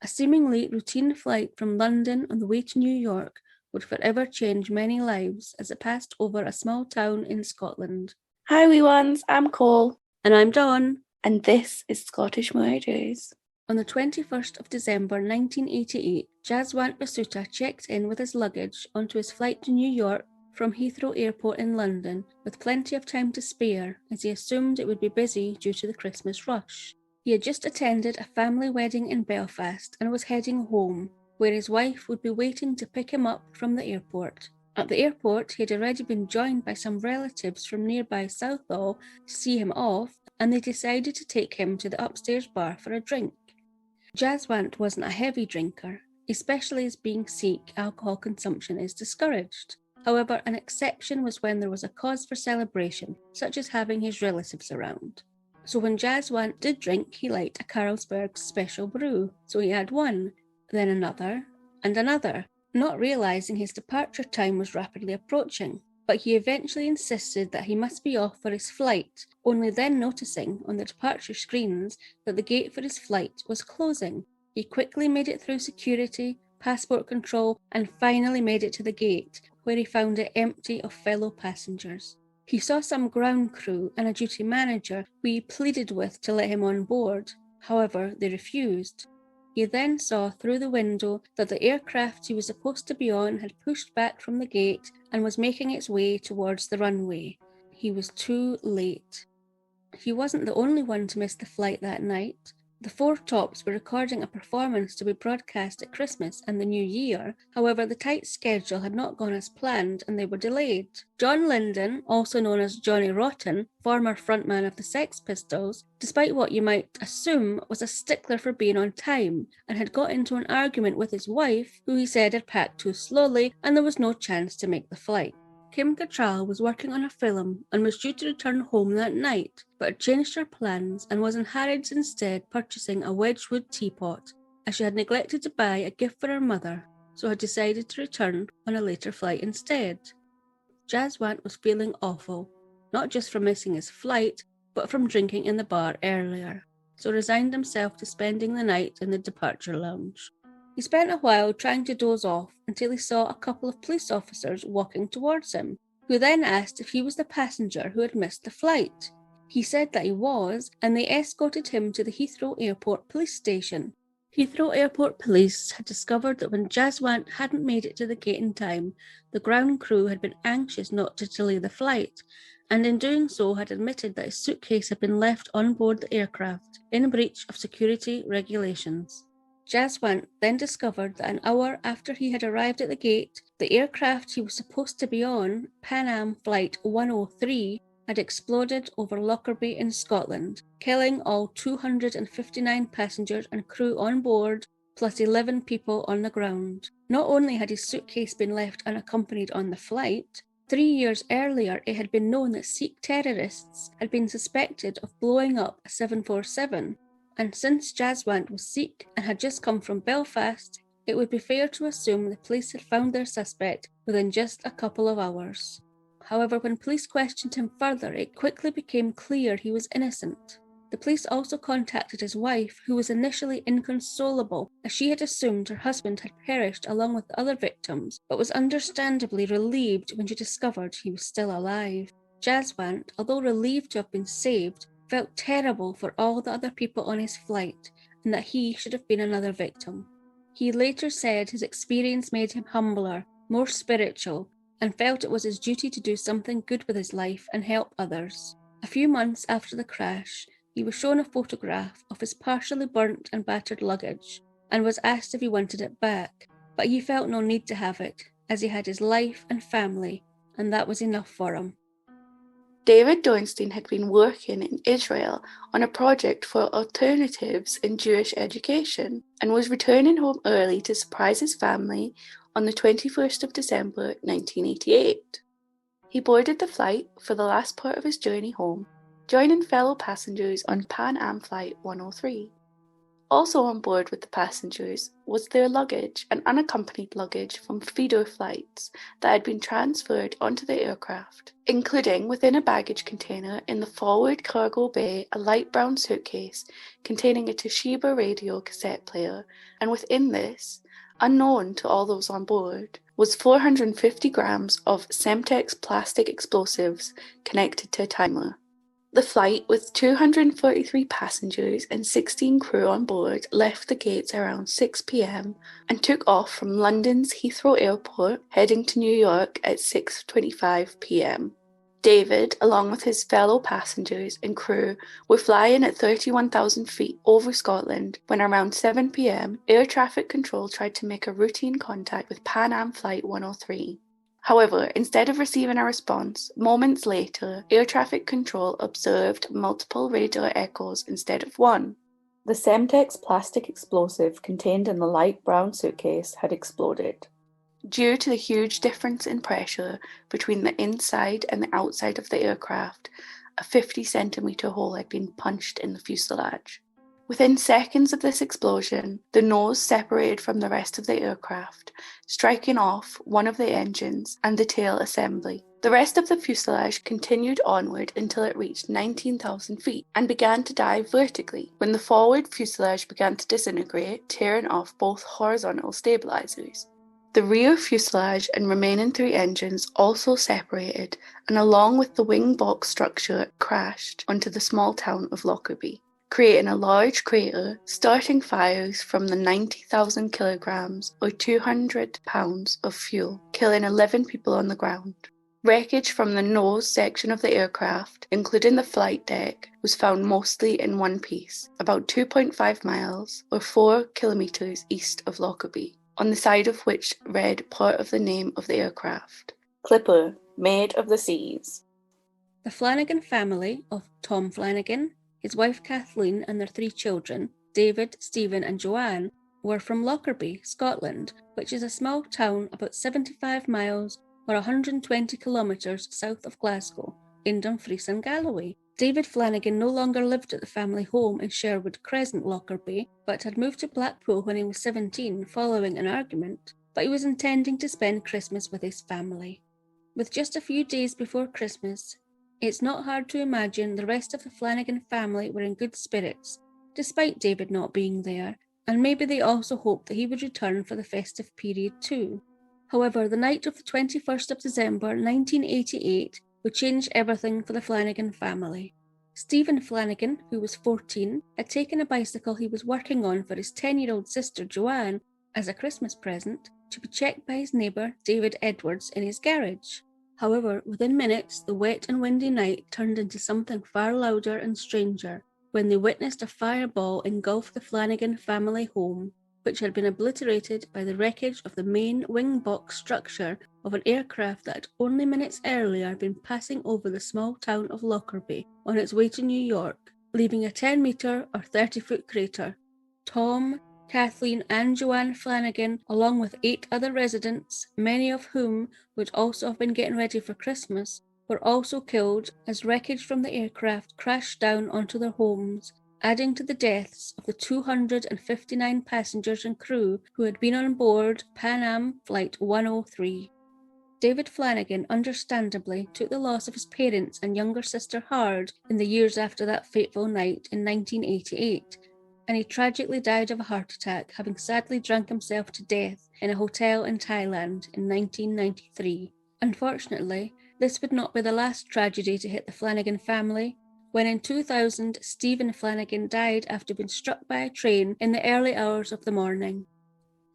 A seemingly routine flight from London on the way to New York would forever change many lives as it passed over a small town in Scotland. Hi wee ones, I'm Cole. And I'm Dawn. And this is Scottish Murders. On the 21st of December 1988, Jaswant Basuta checked in with his luggage onto his flight to New York from Heathrow Airport in London with plenty of time to spare, as he assumed it would be busy due to the Christmas rush. He had just attended a family wedding in Belfast and was heading home, where his wife would be waiting to pick him up from the airport. At the airport, he had already been joined by some relatives from nearby Southall to see him off, and they decided to take him to the upstairs bar for a drink. Jaswant wasn't a heavy drinker, especially as being Sikh, alcohol consumption is discouraged. However, an exception was when there was a cause for celebration, such as having his relatives around. So when Jaswant did drink, he liked a Carlsberg special brew, so he had one, then another, and another, not realising his departure time was rapidly approaching. But he eventually insisted that he must be off for his flight, only then noticing on the departure screens that the gate for his flight was closing. He quickly made it through security, passport control, and finally made it to the gate, where he found it empty of fellow passengers. He saw some ground crew and a duty manager who he pleaded with to let him on board. However, they refused. He then saw through the window that the aircraft he was supposed to be on had pushed back from the gate and was making its way towards the runway. He was too late. He wasn't the only one to miss the flight that night. The Four Tops were recording a performance to be broadcast at Christmas and the New Year. However, the tight schedule had not gone as planned and they were delayed. John Lydon, also known as Johnny Rotten, former frontman of the Sex Pistols, despite what you might assume was a stickler for being on time, and had got into an argument with his wife, who he said had packed too slowly and there was no chance to make the flight. Kim Cattrall was working on a film and was due to return home that night, but had changed her plans and was in Harrods instead purchasing a Wedgwood teapot, as she had neglected to buy a gift for her mother, so had decided to return on a later flight instead. Jaswant was feeling awful, not just from missing his flight, but from drinking in the bar earlier, so resigned himself to spending the night in the departure lounge. He spent a while trying to doze off until he saw a couple of police officers walking towards him, who then asked if he was the passenger who had missed the flight. He said that he was, and they escorted him to the Heathrow Airport police station. Heathrow Airport police had discovered that when Jaswant hadn't made it to the gate in time, the ground crew had been anxious not to delay the flight, and in doing so had admitted that his suitcase had been left on board the aircraft, in breach of security regulations. Jaswant then discovered that an hour after he had arrived at the gate, the aircraft he was supposed to be on, Pan Am Flight 103, had exploded over Lockerbie in Scotland, killing all 259 passengers and crew on board, plus 11 people on the ground. Not only had his suitcase been left unaccompanied on the flight, 3 years earlier it had been known that Sikh terrorists had been suspected of blowing up a 747, and since Jaswant was Sikh and had just come from Belfast, it would be fair to assume the police had found their suspect within just a couple of hours. However, when police questioned him further, it quickly became clear he was innocent. The police also contacted his wife, who was initially inconsolable, as she had assumed her husband had perished along with the other victims, but was understandably relieved when she discovered he was still alive. Jaswant, although relieved to have been saved, felt terrible for all the other people on his flight, and that he should have been another victim. He later said his experience made him humbler, more spiritual, and felt it was his duty to do something good with his life and help others. A few months after the crash, he was shown a photograph of his partially burnt and battered luggage, and was asked if he wanted it back, but he felt no need to have it, as he had his life and family, and that was enough for him. David Dawnstein had been working in Israel on a project for alternatives in Jewish education and was returning home early to surprise his family on the 21st of December 1988. He boarded the flight for the last part of his journey home, joining fellow passengers on Pan Am Flight 103. Also on board with the passengers was their luggage and unaccompanied luggage from feeder flights that had been transferred onto the aircraft, including within a baggage container in the forward cargo bay a light brown suitcase containing a Toshiba radio cassette player, and within this, unknown to all those on board, was 450 grams of Semtex plastic explosives connected to a timer. The flight, with 243 passengers and 16 crew on board, left the gates around 6 p.m. and took off from London's Heathrow Airport, heading to New York at 6:25 p.m. David, along with his fellow passengers and crew, were flying at 31,000 feet over Scotland when around 7 p.m. air traffic control tried to make a routine contact with Pan Am Flight 103. However, instead of receiving a response, moments later, air traffic control observed multiple radar echoes instead of one. The Semtex plastic explosive contained in the light brown suitcase had exploded. Due to the huge difference in pressure between the inside and the outside of the aircraft, a 50-centimeter hole had been punched in the fuselage. Within seconds of this explosion, the nose separated from the rest of the aircraft, striking off one of the engines and the tail assembly. The rest of the fuselage continued onward until it reached 19,000 feet and began to dive vertically, when the forward fuselage began to disintegrate, tearing off both horizontal stabilizers. The rear fuselage and remaining 3 engines also separated, and along with the wing box structure, crashed onto the small town of Lockerbie, creating a large crater, starting fires from the 90,000 kilograms or 200 pounds of fuel, killing 11 people on the ground. Wreckage from the nose section of the aircraft, including the flight deck, was found mostly in one piece, about 2.5 miles or 4 kilometres east of Lockerbie, on the side of which read part of the name of the aircraft: Clipper, Maid of the Seas. The Flanigan family of Tom Flanigan, his wife Kathleen and their 3 children, David, Stephen and Joanne, were from Lockerbie, Scotland, which is a small town about 75 miles or 120 kilometres south of Glasgow, in Dumfries and Galloway. David Flanigan no longer lived at the family home in Sherwood Crescent, Lockerbie, but had moved to Blackpool when he was 17 following an argument, but he was intending to spend Christmas with his family. With just a few days before Christmas, it's not hard to imagine the rest of the Flanigan family were in good spirits, despite David not being there, and maybe they also hoped that he would return for the festive period too. However, the night of the 21st of December 1988 would change everything for the Flanigan family. Stephen Flanigan, who was 14, had taken a bicycle he was working on for his 10-year-old sister Joanne as a Christmas present to be checked by his neighbour David Edwards in his garage. However, within minutes, the wet and windy night turned into something far louder and stranger when they witnessed a fireball engulf the Flanigan family home, which had been obliterated by the wreckage of the main wing box structure of an aircraft that had only minutes earlier been passing over the small town of Lockerbie on its way to New York, leaving a 10-metre or 30-foot crater. Tom, Kathleen and Joanne Flanigan, along with 8 other residents, many of whom would also have been getting ready for Christmas, were also killed as wreckage from the aircraft crashed down onto their homes, adding to the deaths of the 259 passengers and crew who had been on board Pan Am Flight 103. David Flanigan understandably took the loss of his parents and younger sister hard in the years after that fateful night in 1988, and he tragically died of a heart attack, having sadly drunk himself to death in a hotel in Thailand in 1993. Unfortunately, this would not be the last tragedy to hit the Flanigan family, when in 2000 Stephen Flanigan died after being struck by a train in the early hours of the morning.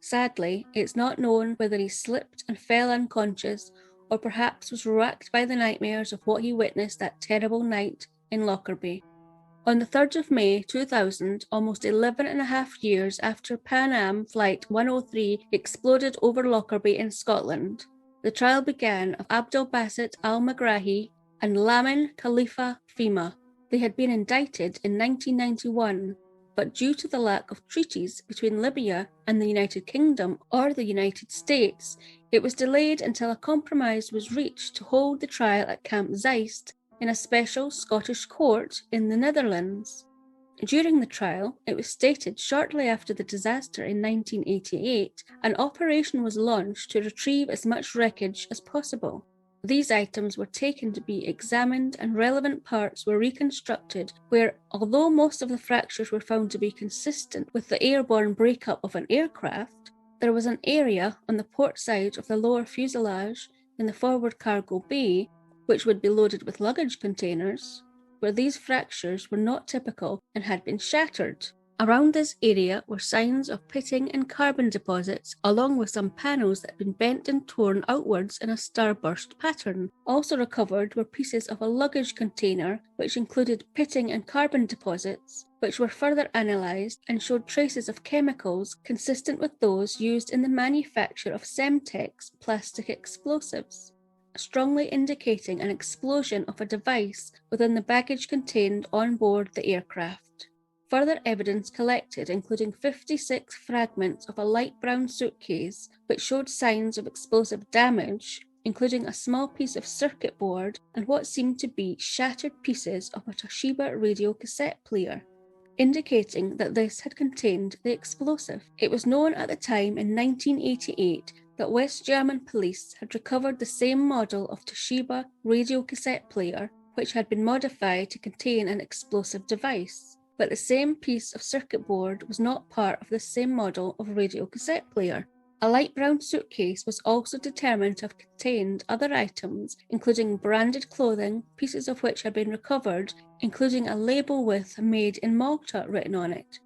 Sadly, it's not known whether he slipped and fell unconscious, or perhaps was racked by the nightmares of what he witnessed that terrible night in Lockerbie. On the 3rd of May 2000, almost 11 and a half years after Pan Am Flight 103 exploded over Lockerbie in Scotland, the trial began of Abdel Basit al-Megrahi and Lamin Khalifa Fhimah. They had been indicted in 1991, but due to the lack of treaties between Libya and the United Kingdom or the United States, it was delayed until a compromise was reached to hold the trial at Camp Zeist in a special Scottish court in the Netherlands. During the trial, it was stated shortly after the disaster in 1988, an operation was launched to retrieve as much wreckage as possible. These items were taken to be examined and relevant parts were reconstructed where, although most of the fractures were found to be consistent with the airborne breakup of an aircraft, there was an area on the port side of the lower fuselage in the forward cargo bay, which would be loaded with luggage containers, where these fractures were not typical and had been shattered. Around this area were signs of pitting and carbon deposits, along with some panels that had been bent and torn outwards in a starburst pattern. Also recovered were pieces of a luggage container, which included pitting and carbon deposits, which were further analysed and showed traces of chemicals consistent with those used in the manufacture of Semtex plastic explosives, strongly indicating an explosion of a device within the baggage contained on board the aircraft. Further evidence collected, including 56 fragments of a light brown suitcase, which showed signs of explosive damage, including a small piece of circuit board and what seemed to be shattered pieces of a Toshiba radio cassette player, indicating that this had contained the explosive. It was known at the time in 1988 that West German police had recovered the same model of Toshiba radio cassette player, which had been modified to contain an explosive device. But the same piece of circuit board was not part of the same model of radio cassette player. A light brown suitcase was also determined to have contained other items, including branded clothing, pieces of which had been recovered, including a label with "Made in Malta" written on it.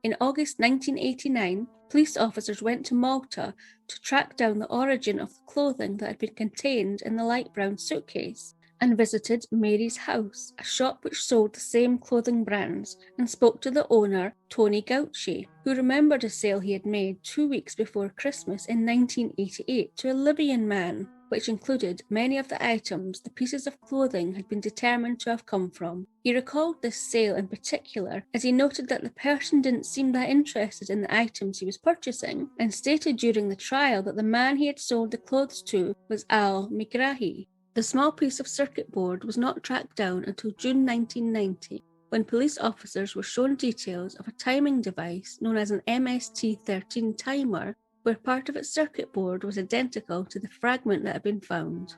In August 1989, police officers went to Malta to track down the origin of the clothing that had been contained in the light brown suitcase, and visited Mary's house, a shop which sold the same clothing brands, and spoke to the owner, Tony Gauci, who remembered a sale he had made 2 weeks before Christmas in 1988 to a Libyan man, which included many of the items the pieces of clothing had been determined to have come from. He recalled this sale in particular, as he noted that the person didn't seem that interested in the items he was purchasing, and stated during the trial that the man he had sold the clothes to was Al Megrahi. The small piece of circuit board was not tracked down until June 1990, when police officers were shown details of a timing device known as an MST-13 timer, where part of its circuit board was identical to the fragment that had been found.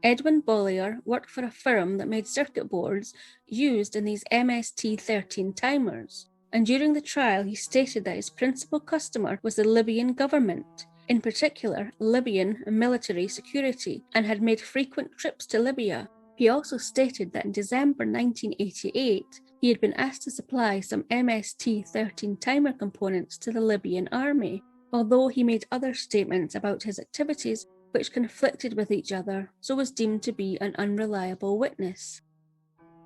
Edwin Bollier worked for a firm that made circuit boards used in these MST-13 timers, and during the trial he stated that his principal customer was the Libyan government, in particular Libyan military security, and had made frequent trips to Libya. He also stated that in December 1988, he had been asked to supply some MST-13 timer components to the Libyan army, although he made other statements about his activities which conflicted with each other, so was deemed to be an unreliable witness.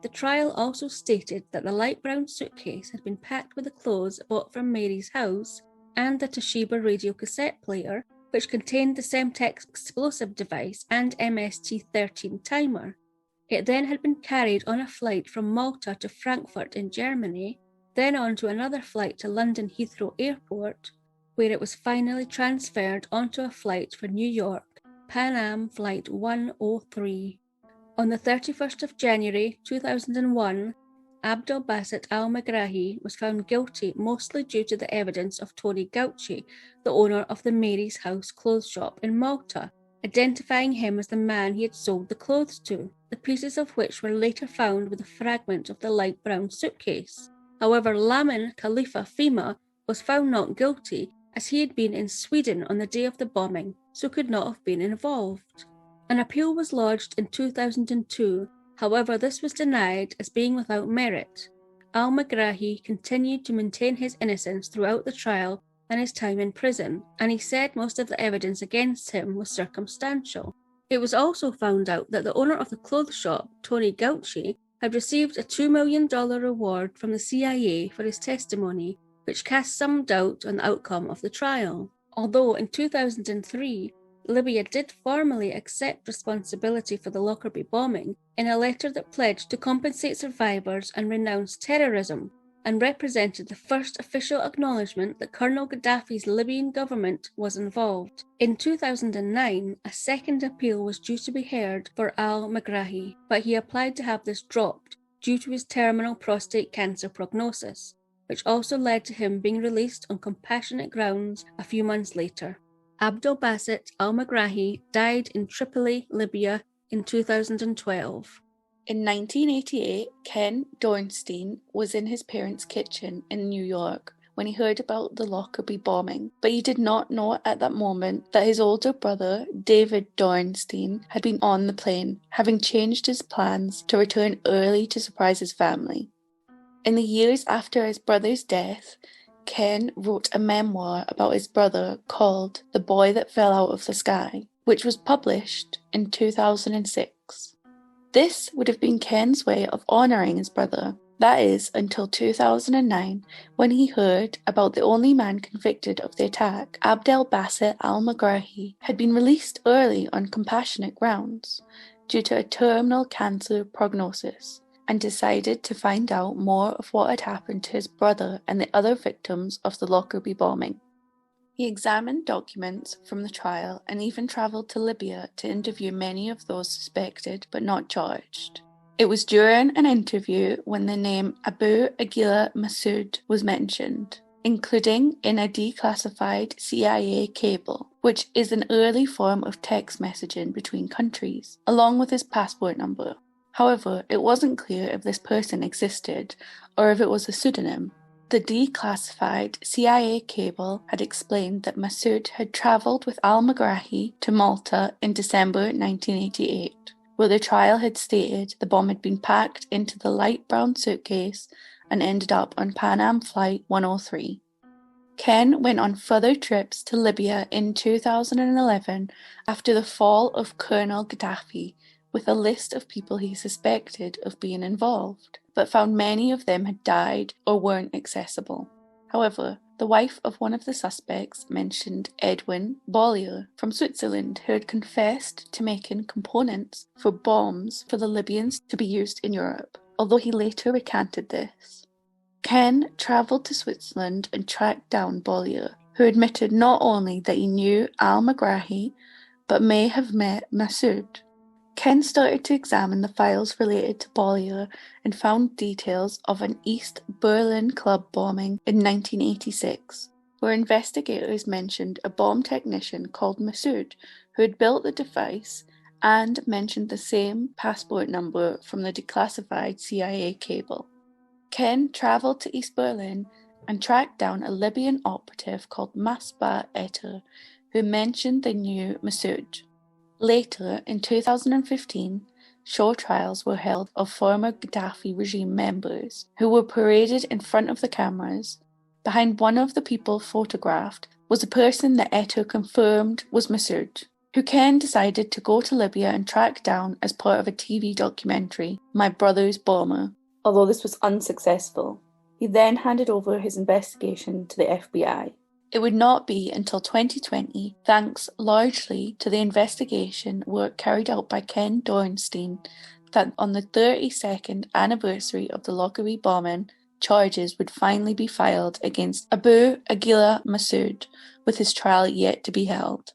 The trial also stated that the light brown suitcase had been packed with the clothes bought from Mary's house and the Toshiba radio cassette player, which contained the Semtex explosive device and MST-13 timer. It then had been carried on a flight from Malta to Frankfurt in Germany, then on to another flight to London Heathrow Airport, where it was finally transferred onto a flight for New York, Pan Am Flight 103. On the 31st of January 2001, Abdel Basit al-Megrahi was found guilty mostly due to the evidence of Tony Gauci, the owner of the Mary's House clothes shop in Malta, identifying him as the man he had sold the clothes to, the pieces of which were later found with a fragment of the light brown suitcase. However, Lamin Khalifa Fima was found not guilty, as he had been in Sweden on the day of the bombing, so could not have been involved. An appeal was lodged in 2002, however this was denied as being without merit. Al-Megrahi continued to maintain his innocence throughout the trial and his time in prison, and he said most of the evidence against him was circumstantial. It was also found out that the owner of the clothes shop, Tony Gauci, had received a $2 million reward from the CIA for his testimony, which cast some doubt on the outcome of the trial. Although in 2003, Libya did formally accept responsibility for the Lockerbie bombing in a letter that pledged to compensate survivors and renounce terrorism, and represented the first official acknowledgement that Colonel Gaddafi's Libyan government was involved. In 2009, a second appeal was due to be heard for al-Megrahi, but he applied to have this dropped due to his terminal prostate cancer prognosis, which also led to him being released on compassionate grounds a few months later. Abdelbaset al-Megrahi died in Tripoli, Libya in 2012. In 1988, Ken Dawnstein was in his parents' kitchen in New York when he heard about the Lockerbie bombing, but he did not know at that moment that his older brother, David Dawnstein, had been on the plane, having changed his plans to return early to surprise his family. In the years after his brother's death, Ken wrote a memoir about his brother called The Boy That Fell Out of the Sky, which was published in 2006. This would have been Ken's way of honouring his brother. That is, until 2009, when he heard about the only man convicted of the attack, Abdelbaset al-Megrahi, had been released early on compassionate grounds due to a terminal cancer prognosis, and decided to find out more of what had happened to his brother and the other victims of the Lockerbie bombing. He examined documents from the trial and even travelled to Libya to interview many of those suspected but not charged. It was during an interview when the name Abu Aguila Massoud was mentioned, including in a declassified CIA cable, which is an early form of text messaging between countries, along with his passport number. However, it wasn't clear if this person existed or if it was a pseudonym. The declassified CIA cable had explained that Massoud had travelled with al-Megrahi to Malta in December 1988. Where the trial had stated the bomb had been packed into the light brown suitcase and ended up on Pan Am Flight 103. Ken went on further trips to Libya in 2011 after the fall of Colonel Gaddafi with a list of people he suspected of being involved, but found many of them had died or weren't accessible. However, the wife of one of the suspects mentioned Edwin Bollier from Switzerland, who had confessed to making components for bombs for the Libyans to be used in Europe, although he later recanted this. Ken travelled to Switzerland and tracked down Bollier, who admitted not only that he knew al-Megrahi, but may have met Massoud. Ken started to examine the files related to Bollier and found details of an East Berlin club bombing in 1986, where investigators mentioned a bomb technician called Massoud who had built the device and mentioned the same passport number from the declassified CIA cable. Ken travelled to East Berlin and tracked down a Libyan operative called Masba Etter who mentioned they knew Massoud. Later, in 2015, show trials were held of former Gaddafi regime members who were paraded in front of the cameras. Behind one of the people photographed was a person that Eto confirmed was Massoud, who Ken decided to go to Libya and track down as part of a TV documentary, My Brother's Bomber. Although this was unsuccessful, he then handed over his investigation to the FBI. It would not be until 2020, thanks largely to the investigation work carried out by Ken Dawnstein, that on the 32nd anniversary of the Lockerbie bombing, charges would finally be filed against Abu Aguila Massoud, with his trial yet to be held.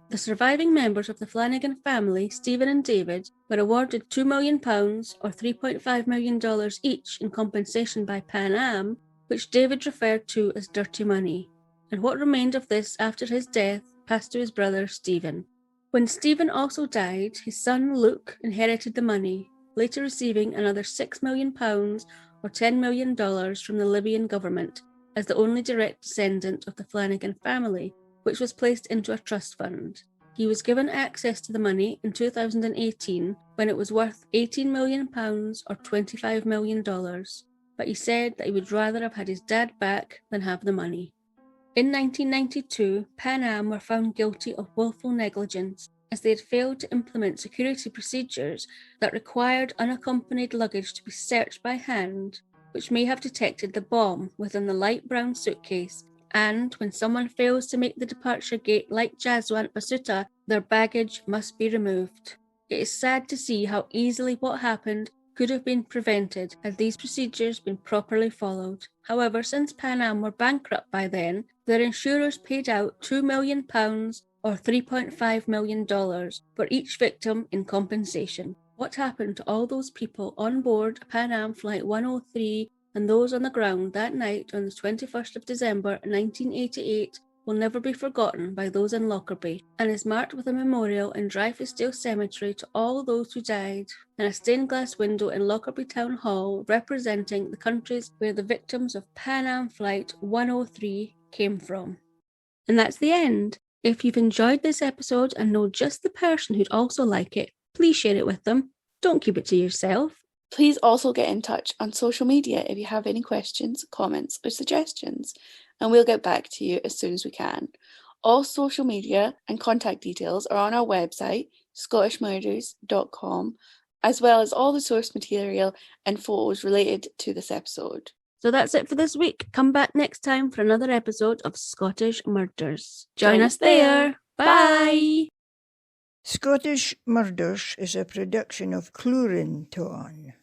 The surviving members of the Flanigan family, Stephen and David, were awarded £2 million or $3.5 million each in compensation by Pan Am, which David referred to as dirty money, and what remained of this after his death passed to his brother Stephen. When Stephen also died, his son Luke inherited the money, later receiving another £6 million or $10 million from the Libyan government as the only direct descendant of the Flanigan family, which was placed into a trust fund. He was given access to the money in 2018 when it was worth £18 million or $25 million, but he said that he would rather have had his dad back than have the money. In 1992, Pan Am were found guilty of willful negligence as they had failed to implement security procedures that required unaccompanied luggage to be searched by hand, which may have detected the bomb within the light brown suitcase, and when someone fails to make the departure gate like Jaswant Basuta, their baggage must be removed. It is sad to see how easily what happened could have been prevented had these procedures been properly followed. However, since Pan Am were bankrupt by then, their insurers paid out £2 million or $3.5 million for each victim in compensation, What happened to all those people on board Pan Am Flight 103 and those on the ground that night on the 21st of December 1988 will never be forgotten by those in Lockerbie, and is marked with a memorial in Dreyfusdale Cemetery to all those who died, and a stained glass window in Lockerbie Town Hall representing the countries where the victims of Pan Am Flight 103 came from. And that's the end. If you've enjoyed this episode and know just the person who'd also like it, please share it with them. Don't keep it to yourself. Please also get in touch on social media if you have any questions, comments, or suggestions, and we'll get back to you as soon as we can. All social media and contact details are on our website, scottishmurders.com, as well as all the source material and photos related to this episode. So that's it for this week. Come back next time for another episode of Scottish Murders. Join us there. Bye. Scottish Murders is a production of Clurin Ton.